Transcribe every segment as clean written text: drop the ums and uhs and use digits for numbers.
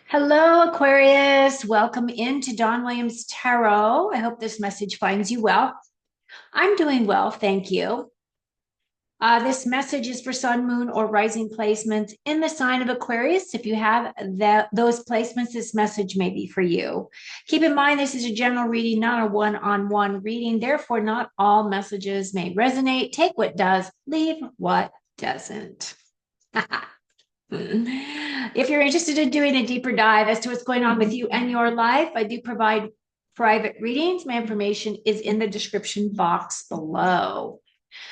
Hello, Aquarius. Welcome into Don Williams Tarot. I hope this message finds you well. I'm doing well, thank you. This message is for sun, moon, or rising placements in the sign of Aquarius. If you have those placements, this message may be for you. Keep in mind, this is a general reading, not a one-on-one reading. Therefore, not all messages may resonate. Take what does, leave what doesn't. If you're interested in doing a deeper dive as to what's going on with you and your life, I do provide private readings. My information is in the description box below.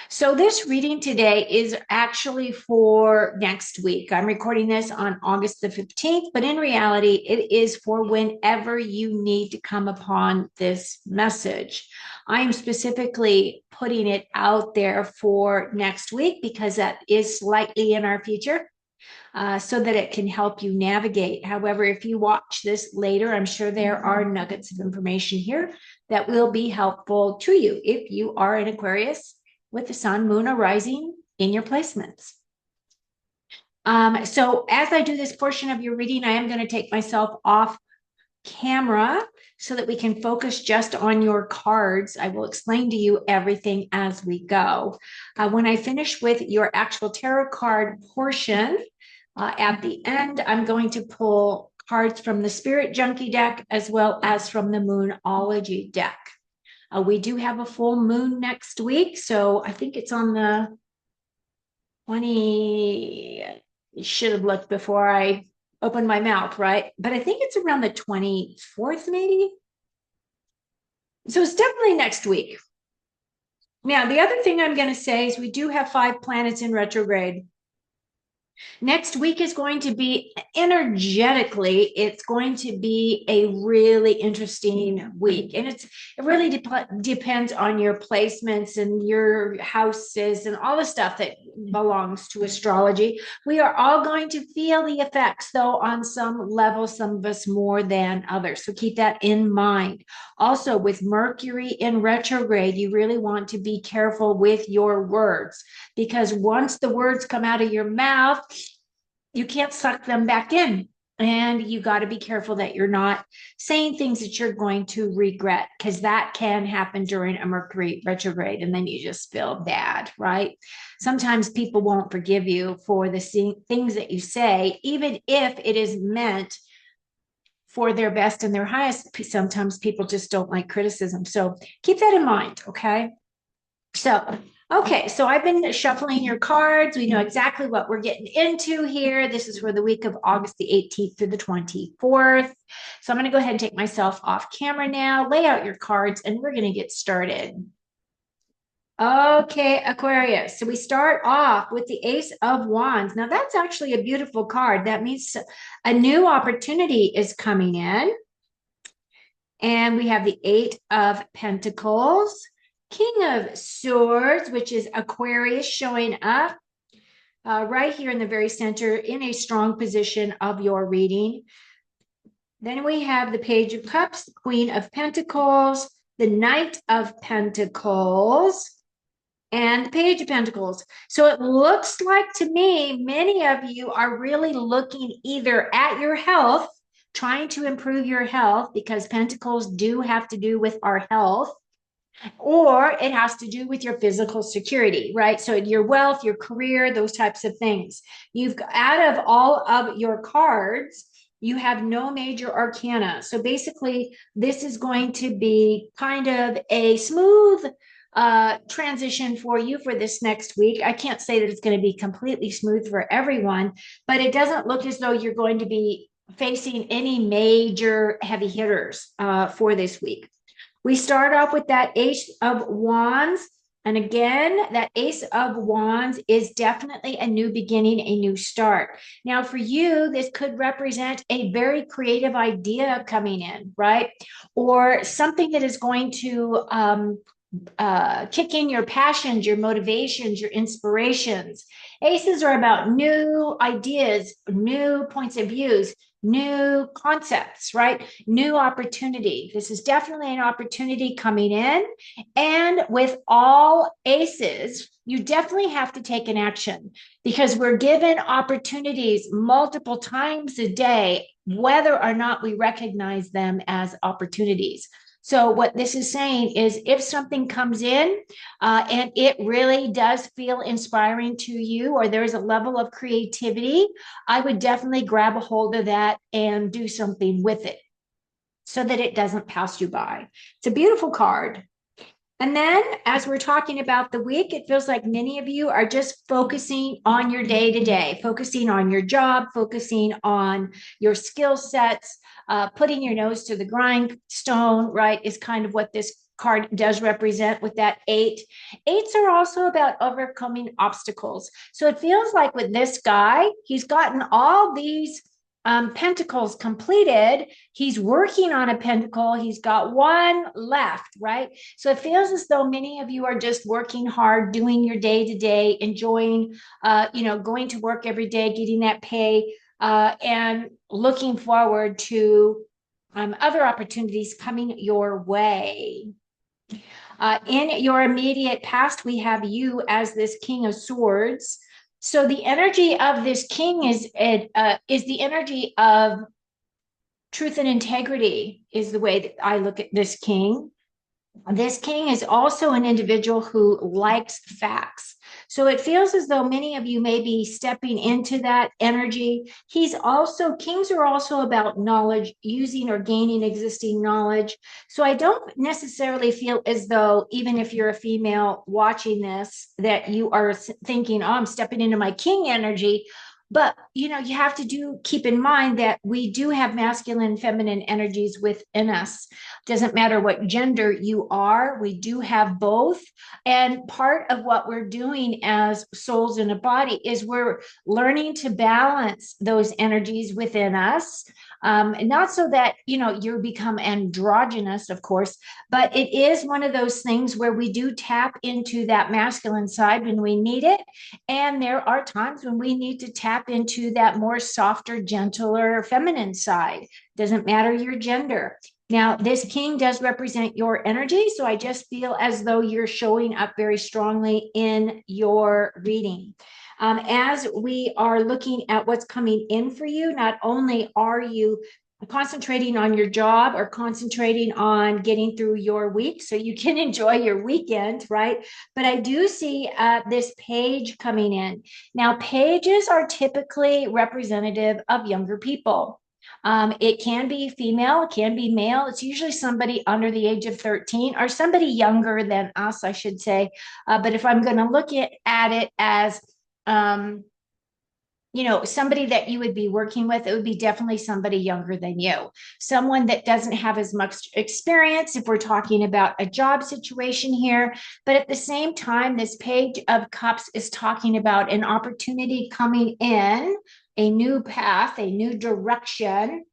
So this reading today is actually for next week. I'm recording this on August the 15th, but in reality, it is for whenever you need to come upon this message. I am specifically putting it out there for next week because that is slightly in our future. So that it can help you navigate. However, if you watch this later, I'm sure there are nuggets of information here that will be helpful to you if you are an Aquarius with the sun, moon, or rising in your placements. So as I do this portion of your reading, I am going to take myself off camera so that we can focus just on your cards. I will explain to you everything as we go. When I finish with your actual tarot card portion, at the end, I'm going to pull cards from the Spirit Junkie deck as well as from the Moonology deck. We do have a full moon next week, so I think it's on the 20. Should have looked before I opened my mouth, right? But I think it's around the 24th, maybe. So it's definitely next week. Now, the other thing I'm going to say is we do have 5 planets in retrograde. Next week is going to be energetically, it's going to be a really interesting week. And it really depends on your placements and your houses and all the stuff that belongs to astrology. We are all going to feel the effects, though, on some level, some of us more than others. So keep that in mind. Also, with Mercury in retrograde, you really want to be careful with your words because once the words come out of your mouth, you can't suck them back in. And you got to be careful that you're not saying things that you're going to regret because that can happen during a Mercury retrograde. And then you just feel bad, right? Sometimes people won't forgive you for the things that you say, even if it is meant for their best and their highest. Sometimes people just don't like criticism. So keep that in mind, okay? So, okay, so I've been shuffling your cards. We know exactly what we're getting into here. This is for the week of August the 18th through the 24th. So I'm going to go ahead and take myself off camera now, lay out your cards, and we're going to get started. Okay, Aquarius. So we start off with the Ace of Wands. Now, that's actually a beautiful card. That means a new opportunity is coming in. And we have the Eight of Pentacles. King of Swords, which is Aquarius showing up right here in the very center in a strong position of your reading. Then we have the Page of Cups, the Queen of Pentacles, the Knight of Pentacles, and the Page of Pentacles. So it looks like to me, many of you are really looking either at your health, trying to improve your health, because Pentacles do have to do with our health, or it has to do with your physical security, right? So your wealth, your career, those types of things. You've out of all of your cards, you have no major arcana. So basically, this is going to be kind of a smooth transition for you for this next week. I can't say that it's going to be completely smooth for everyone, but it doesn't look as though you're going to be facing any major heavy hitters for this week. We start off with that Ace of Wands. And again, that Ace of Wands is definitely a new beginning, a new start. Now, for you, this could represent a very creative idea coming in, right? Or something that is going to kick in your passions, your motivations, your inspirations. Aces are about new ideas, new points of views, new concepts, right? New opportunity. This is definitely an opportunity coming in. And with all aces, you definitely have to take an action because we're given opportunities multiple times a day, whether or not we recognize them as opportunities. So, what this is saying is if something comes in and it really does feel inspiring to you, or there's a level of creativity, I would definitely grab a hold of that and do something with it so that it doesn't pass you by. It's a beautiful card. And then, as we're talking about the week, it feels like many of you are just focusing on your day to day, focusing on your job, focusing on your skill sets, putting your nose to the grindstone, right? Is kind of what this card does represent with that eight. Eights are also about overcoming obstacles. So it feels like with this guy, he's gotten all these pentacles completed. He's working on a pentacle. He's got one left, right? So it feels as though many of you are just working hard, doing your day to day, enjoying, going to work every day, getting that pay, and looking forward to other opportunities coming your way. In your immediate past, we have you as this King of Swords. So the energy of this king is the energy of truth and integrity, is the way that I look at this king. This king is also an individual who likes facts. So it feels as though many of you may be stepping into that energy. Kings are also about knowledge, using or gaining existing knowledge. So I don't necessarily feel as though, even if you're a female watching this, that you are thinking, oh, I'm stepping into my king energy. But you have to keep in mind that we do have masculine and feminine energies within us. Doesn't matter what gender you are, we do have both. And part of what we're doing as souls in a body is we're learning to balance those energies within us. Not so that you become androgynous, of course, but it is one of those things where we do tap into that masculine side when we need it, and there are times when we need to tap into that more softer, gentler, feminine side. Doesn't matter your gender. Now, this king does represent your energy, so I just feel as though you're showing up very strongly in your reading. As we are looking at what's coming in for you, not only are you concentrating on your job or concentrating on getting through your week so you can enjoy your weekend, right? But I do see this page coming in. Now, pages are typically representative of younger people. It can be female, it can be male. It's usually somebody under the age of 13 or somebody younger than us, I should say. But if I'm going to look at it as somebody that you would be working with, it would be definitely somebody younger than you, someone that doesn't have as much experience if we're talking about a job situation here. But at the same time, this Page of Cups is talking about an opportunity coming in, a new path, a new direction,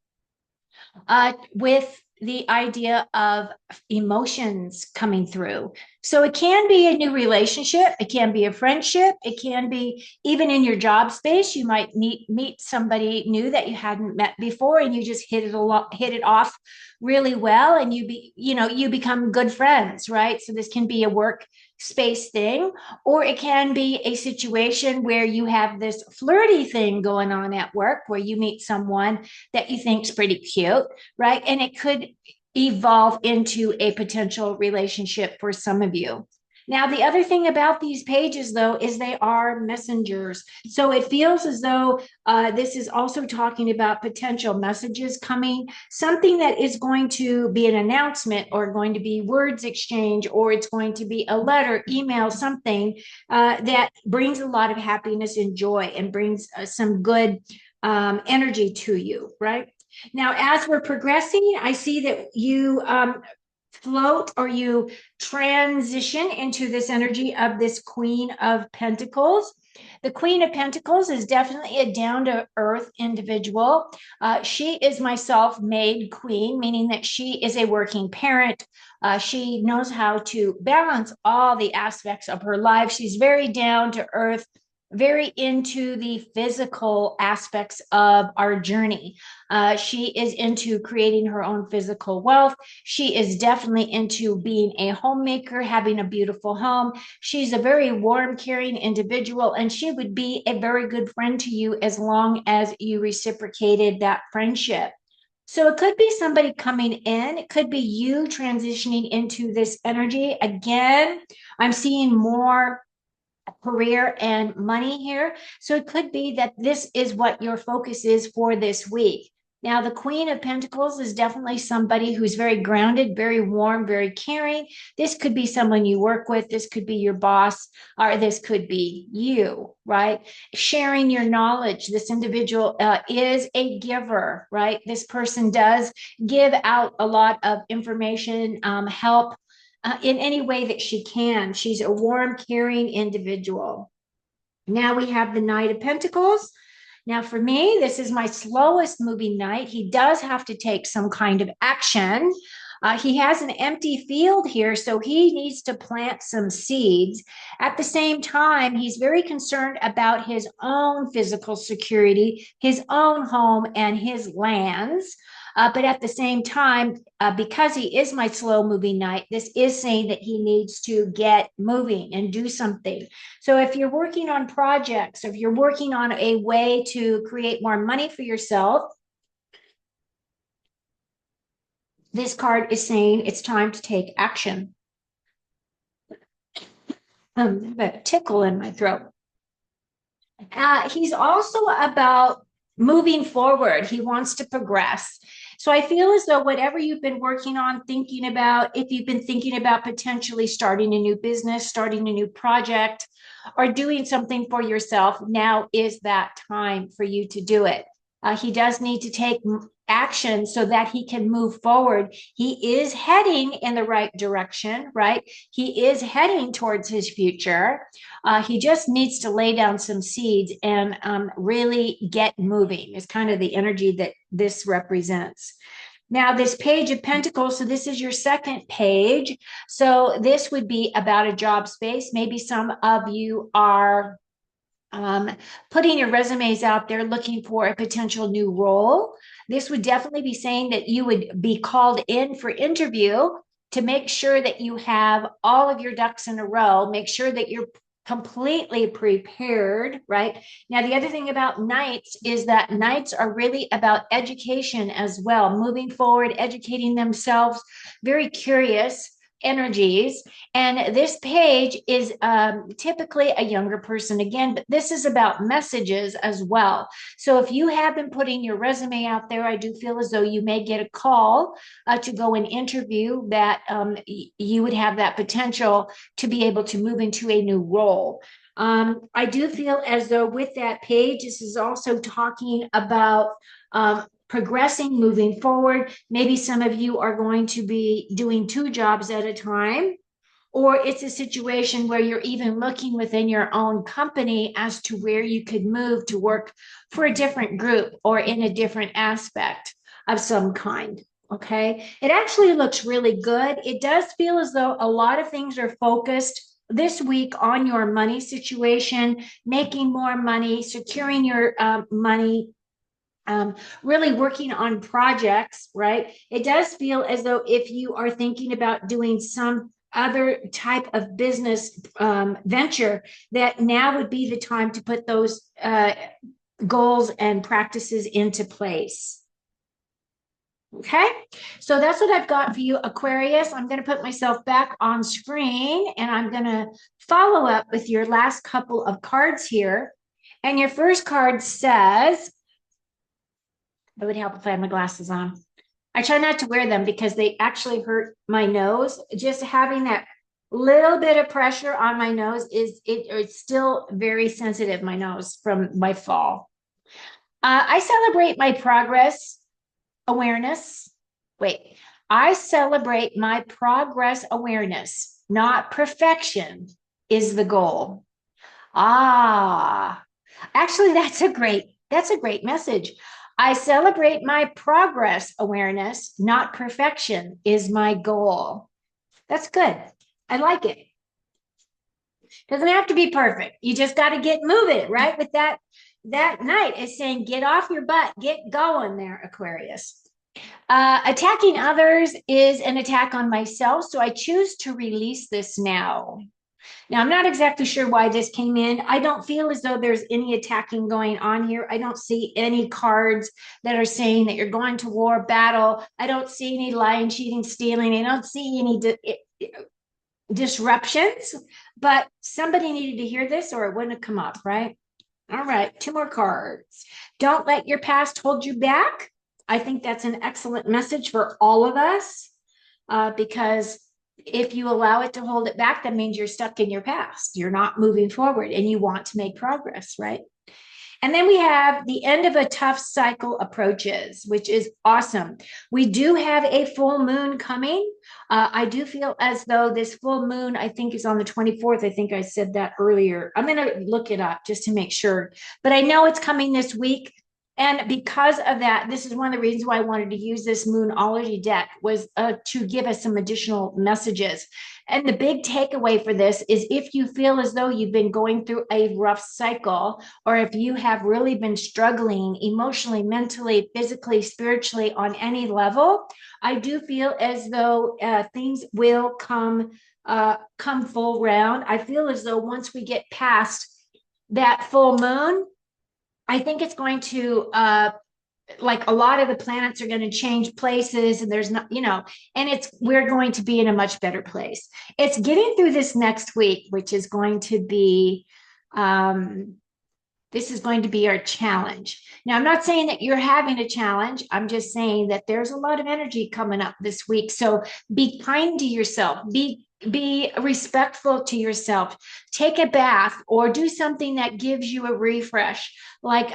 with the idea of emotions coming through. So it can be a new relationship, it can be a friendship, it can be even in your job space. You might meet somebody new that you hadn't met before, and you just hit it off really well, and you become good friends, right? So this can be a work space thing, or it can be a situation where you have this flirty thing going on at work where you meet someone that you think's pretty cute, right? And it could evolve into a potential relationship for some of you. Now, the other thing about these pages, though, is they are messengers. So it feels as though this is also talking about potential messages coming, something that is going to be an announcement or going to be words exchange, or it's going to be a letter, email, something that brings a lot of happiness and joy and brings some good energy to you, right? Now, as we're progressing, I see that you float or you transition into this energy of this Queen of Pentacles. The Queen of Pentacles is definitely a down-to-earth individual. She is my self-made queen, meaning that she is a working parent. She knows how to balance all the aspects of her life. She's very down to earth, very into the physical aspects of our journey. She is into creating her own physical wealth. She is definitely into being a homemaker, having a beautiful home. She's a very warm, caring individual, and she would be a very good friend to you as long as you reciprocated that friendship. So it could be somebody coming in, it could be you transitioning into this energy. Again, I'm seeing more career and money here. So it could be that this is what your focus is for this week. Now, the Queen of Pentacles is definitely somebody who's very grounded, very warm, very caring. This could be someone you work with. This could be your boss, or this could be you, right? Sharing your knowledge. This individual is a giver, right? This person does give out a lot of information, help in any way that she can. She's a warm, caring individual. Now we have the Knight of Pentacles. Now, for me, this is my slowest moving knight. He does have to take some kind of action. He has an empty field here, so he needs to plant some seeds. At the same time, he's very concerned about his own physical security, his own home, and his lands. But at the same time, because he is my slow moving knight, this is saying that he needs to get moving and do something. So if you're working on projects, if you're working on a way to create more money for yourself, this card is saying it's time to take action. I have a tickle in my throat. He's also about moving forward. He wants to progress. So I feel as though whatever you've been working on, thinking about, if you've been thinking about potentially starting a new business, starting a new project, or doing something for yourself, now is that time for you to do it. He does need to take action so that he can move forward. He is heading in the right direction, right? He is heading towards his future. He just needs to lay down some seeds and really get moving, is kind of the energy that this represents. Now, this Page of Pentacles, so this is your second page. So this would be about a job space. Maybe some of you are putting your resumes out there looking for a potential new role. This would definitely be saying that you would be called in for interview to make sure that you have all of your ducks in a row, make sure that you're completely prepared, right? Now, the other thing about knights is that knights are really about education as well, moving forward, educating themselves, very curious energies. And this page is typically a younger person again, but this is about messages as well. So if you have been putting your resume out there, I do feel as though you may get a call to go and interview that you would have that potential to be able to move into a new role. I do feel as though with that page, this is also talking about progressing, moving forward. Maybe some of you are going to be doing two jobs at a time, or it's a situation where you're even looking within your own company as to where you could move to work for a different group or in a different aspect of some kind. Okay. It actually looks really good. It does feel as though a lot of things are focused this week on your money situation, making more money, securing your money, really working on projects, right? It does feel as though if you are thinking about doing some other type of business venture, that now would be the time to put those goals and practices into place. Okay, so that's what I've got for you, Aquarius. I'm going to put myself back on screen and I'm going to follow up with your last couple of cards here. And your first card says, it would help if I had my glasses on. I try not to wear them because they actually hurt my nose. Just having that little bit of pressure on my nose it's still very sensitive, my nose, from my fall. I celebrate my progress awareness. Wait, I celebrate my progress awareness, not perfection is the goal. Actually, that's a great message. I celebrate my progress awareness, not perfection is my goal. That's good. I like it. Doesn't have to be perfect. You just got to get moving, right? With that night is saying, get off your butt, get going there, Aquarius. Attacking others is an attack on myself, so I choose to release this now. Now, I'm not exactly sure why this came in. I don't feel as though there's any attacking going on here. I don't see any cards that are saying that you're going to war, battle. I don't see any lying, cheating, stealing. I don't see any disruptions, but somebody needed to hear this or it wouldn't have come up, right? All right, two more cards. Don't let your past hold you back. I think that's an excellent message for all of us because if you allow it to hold it back, that means you're stuck in your past. You're not moving forward and you want to make progress, right? And then we have the end of a tough cycle approaches, which is awesome. We do have a full moon coming. I do feel as though this full moon, I think, is on the 24th. I think I said that earlier. I'm going to look it up just to make sure. But I know it's coming this week. And because of that, this is one of the reasons why I wanted to use this Moonology deck was to give us some additional messages. And the big takeaway for this is if you feel as though you've been going through a rough cycle, or if you have really been struggling emotionally, mentally, physically, spiritually on any level, I do feel as though things will come full round. I feel as though once we get past that full moon, I think it's going to like a lot of the planets are going to change places and there's not, and we're going to be in a much better place. It's getting through this next week, which is going to be this is going to be our challenge. Now, I'm not saying that you're having a challenge. I'm just saying that there's a lot of energy coming up this week. So be kind to yourself. Be respectful to yourself. Take a bath or do something that gives you a refresh. Like,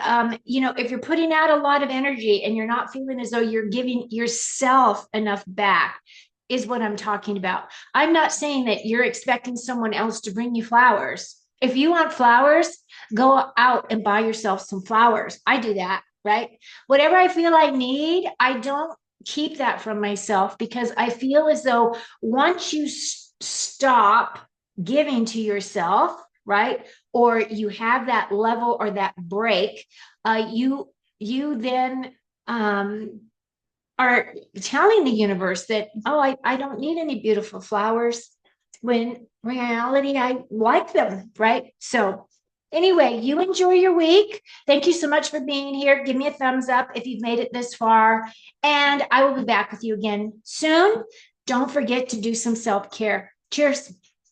if you're putting out a lot of energy and you're not feeling as though you're giving yourself enough back, is what I'm talking about. I'm not saying that you're expecting someone else to bring you flowers. If you want flowers, go out and buy yourself some flowers. I do that, right? Whatever I feel I need, I don't keep that from myself because I feel as though once you stop giving to yourself, right? Or you have that level or that break, you then are telling the universe that, oh, I don't need any beautiful flowers, when in reality, I like them, right? So anyway, you enjoy your week. Thank you so much for being here. Give me a thumbs up if you've made it this far, and I will be back with you again soon. Don't forget to do some self-care. Cheers.